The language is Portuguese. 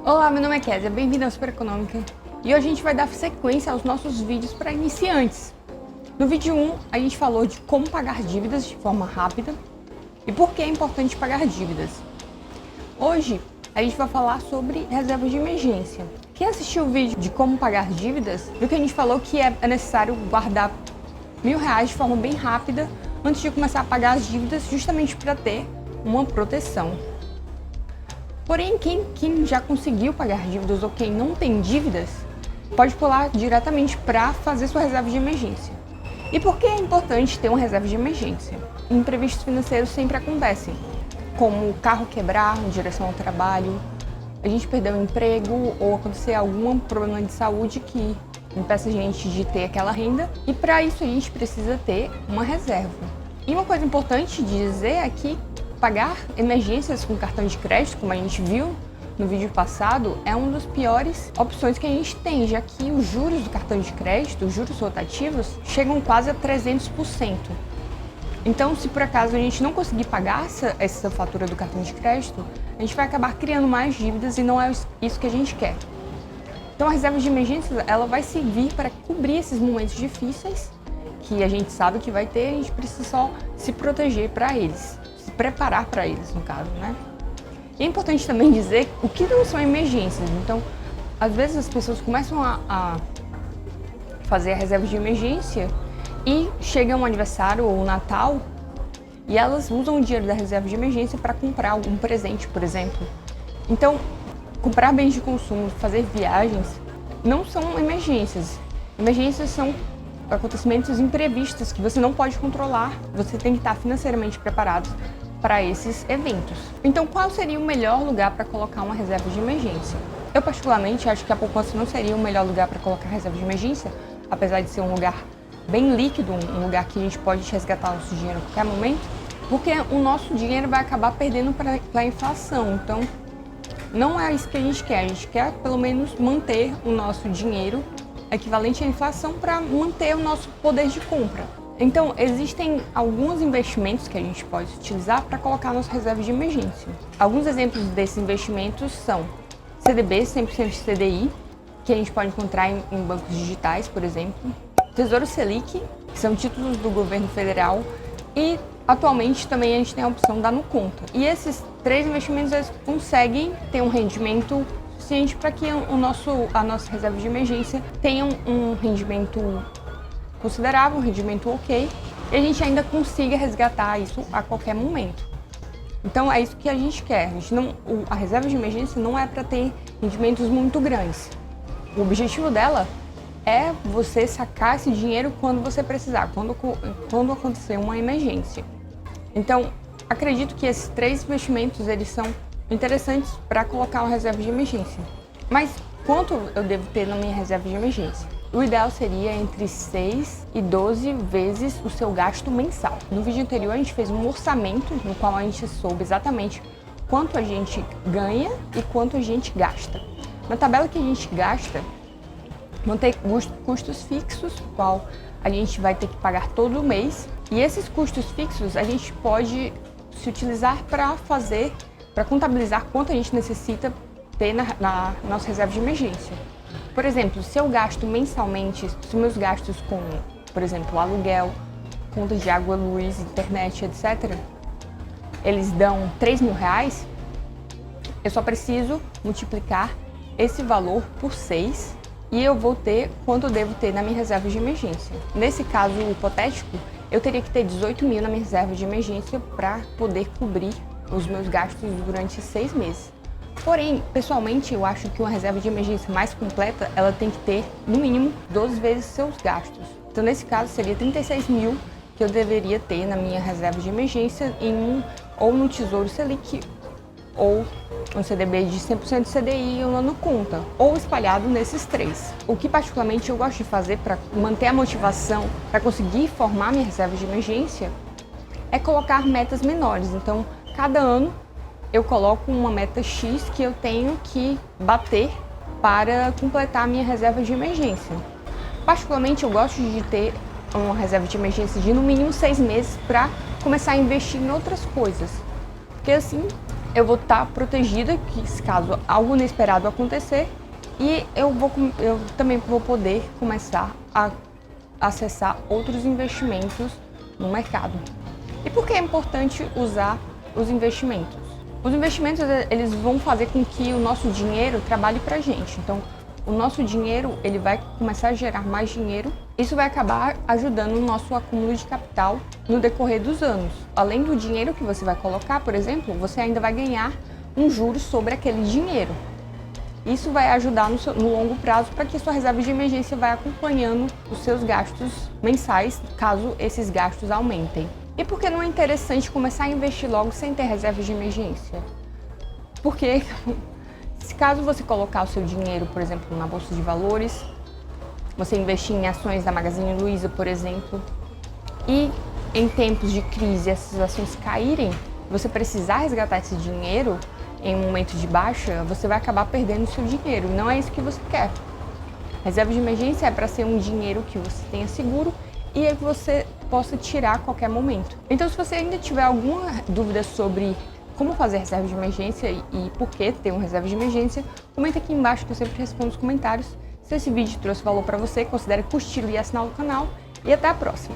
Olá, meu nome é Kézia, bem-vindo ao Super Econômica. E hoje a gente vai dar sequência aos nossos vídeos para iniciantes. No vídeo 1, a gente falou de como pagar dívidas de forma rápida e por que é importante pagar dívidas. Hoje, a gente vai falar sobre reservas de emergência. Quem assistiu o vídeo de como pagar dívidas, viu que a gente falou que é necessário guardar R$1.000 de forma bem rápida antes de começar a pagar as dívidas, justamente para ter uma proteção. Porém, quem já conseguiu pagar dívidas ou quem não tem dívidas, pode pular diretamente para fazer sua reserva de emergência. E por que é importante ter uma reserva de emergência? Imprevistos financeiros sempre acontecem, como o carro quebrar em direção ao trabalho, a gente perder o emprego ou acontecer algum problema de saúde que impeça a gente de ter aquela renda. E para isso a gente precisa ter uma reserva. E uma coisa importante de dizer é que pagar emergências com cartão de crédito, como a gente viu no vídeo passado, é uma das piores opções que a gente tem, já que os juros do cartão de crédito, os juros rotativos, chegam quase a 300%. Então, se por acaso a gente não conseguir pagar essa fatura do cartão de crédito, a gente vai acabar criando mais dívidas e não é isso que a gente quer. Então, a reserva de emergência ela vai servir para cobrir esses momentos difíceis que a gente sabe que vai ter, a gente precisa só se proteger para eles. Se preparar para eles, no caso, né? E é importante também dizer o que não são emergências. Então, às vezes as pessoas começam a fazer a reserva de emergência e chega um aniversário ou um Natal e elas usam o dinheiro da reserva de emergência para comprar algum presente, por exemplo. Então, comprar bens de consumo, fazer viagens, não são emergências. Emergências são acontecimentos imprevistos que você não pode controlar, você tem que estar financeiramente preparado para esses eventos. Então, qual seria o melhor lugar para colocar uma reserva de emergência? Eu, particularmente, acho que a poupança não seria o melhor lugar para colocar reserva de emergência, apesar de ser um lugar bem líquido, um lugar que a gente pode resgatar nosso dinheiro a qualquer momento, porque o nosso dinheiro vai acabar perdendo para a inflação. Então, não é isso que a gente quer pelo menos manter o nosso dinheiro equivalente à inflação para manter o nosso poder de compra. Então, existem alguns investimentos que a gente pode utilizar para colocar nossa reserva de emergência. Alguns exemplos desses investimentos são CDB, 100% CDI, que a gente pode encontrar em bancos digitais, por exemplo. Tesouro Selic, que são títulos do governo federal. E, atualmente, também a gente tem a opção da NuConta. E esses três investimentos eles conseguem ter um rendimento suficiente para que a nossa reserva de emergência tenha um rendimento considerável, um rendimento ok, e a gente ainda consiga resgatar isso a qualquer momento. Então é isso que a gente quer. A reserva de emergência não é para ter rendimentos muito grandes. O objetivo dela é você sacar esse dinheiro quando você precisar, quando acontecer uma emergência. Então, acredito que esses três investimentos eles são interessantes para colocar uma reserva de emergência. Mas quanto eu devo ter na minha reserva de emergência? O ideal seria entre 6 e 12 vezes o seu gasto mensal. No vídeo anterior a gente fez um orçamento no qual a gente soube exatamente quanto a gente ganha e quanto a gente gasta. Na tabela que a gente gasta, vão ter custos fixos, qual a gente vai ter que pagar todo mês. E esses custos fixos a gente pode se utilizar para contabilizar quanto a gente necessita ter na nossa reserva de emergência. Por exemplo, se eu gasto mensalmente, se meus gastos com, por exemplo, aluguel, conta de água, luz, internet, etc., eles dão R$3.000, eu só preciso multiplicar esse valor por 6 e eu vou ter quanto eu devo ter na minha reserva de emergência. Nesse caso hipotético, eu teria que ter 18.000 na minha reserva de emergência para poder cobrir os meus gastos durante 6 meses. Porém, pessoalmente, eu acho que uma reserva de emergência mais completa, ela tem que ter, no mínimo, 12 vezes seus gastos. Então, nesse caso, seria 36.000 que eu deveria ter na minha reserva de emergência ou no Tesouro Selic, ou um CDB de 100% CDI ou na NuConta, ou espalhado nesses três. O que particularmente eu gosto de fazer para manter a motivação para conseguir formar minha reserva de emergência é colocar metas menores. Então, cada ano eu coloco uma meta X que eu tenho que bater para completar a minha reserva de emergência. Particularmente, eu gosto de ter uma reserva de emergência de no mínimo 6 meses para começar a investir em outras coisas. Porque assim, eu vou estar protegida caso algo inesperado acontecer, e eu também vou poder começar a acessar outros investimentos no mercado. E por que é importante usar os investimentos? Os investimentos, eles vão fazer com que o nosso dinheiro trabalhe para a gente. Então, o nosso dinheiro, ele vai começar a gerar mais dinheiro. Isso vai acabar ajudando o nosso acúmulo de capital no decorrer dos anos. Além do dinheiro que você vai colocar, por exemplo, você ainda vai ganhar um juros sobre aquele dinheiro. Isso vai ajudar no longo prazo para que sua reserva de emergência vá acompanhando os seus gastos mensais, caso esses gastos aumentem. E por que não é interessante começar a investir logo sem ter reserva de emergência? Porque caso você colocar o seu dinheiro, por exemplo, na bolsa de valores, você investir em ações da Magazine Luiza, por exemplo, e em tempos de crise essas ações caírem, você precisar resgatar esse dinheiro em um momento de baixa, você vai acabar perdendo o seu dinheiro. Não é isso que você quer. Reserva de emergência é para ser um dinheiro que você tenha seguro e é que você possa tirar a qualquer momento. Então, se você ainda tiver alguma dúvida sobre como fazer reserva de emergência e por que ter uma reserva de emergência, comenta aqui embaixo que eu sempre respondo os comentários. Se esse vídeo trouxe valor para você, considere curtir e assinar o canal. E até a próxima!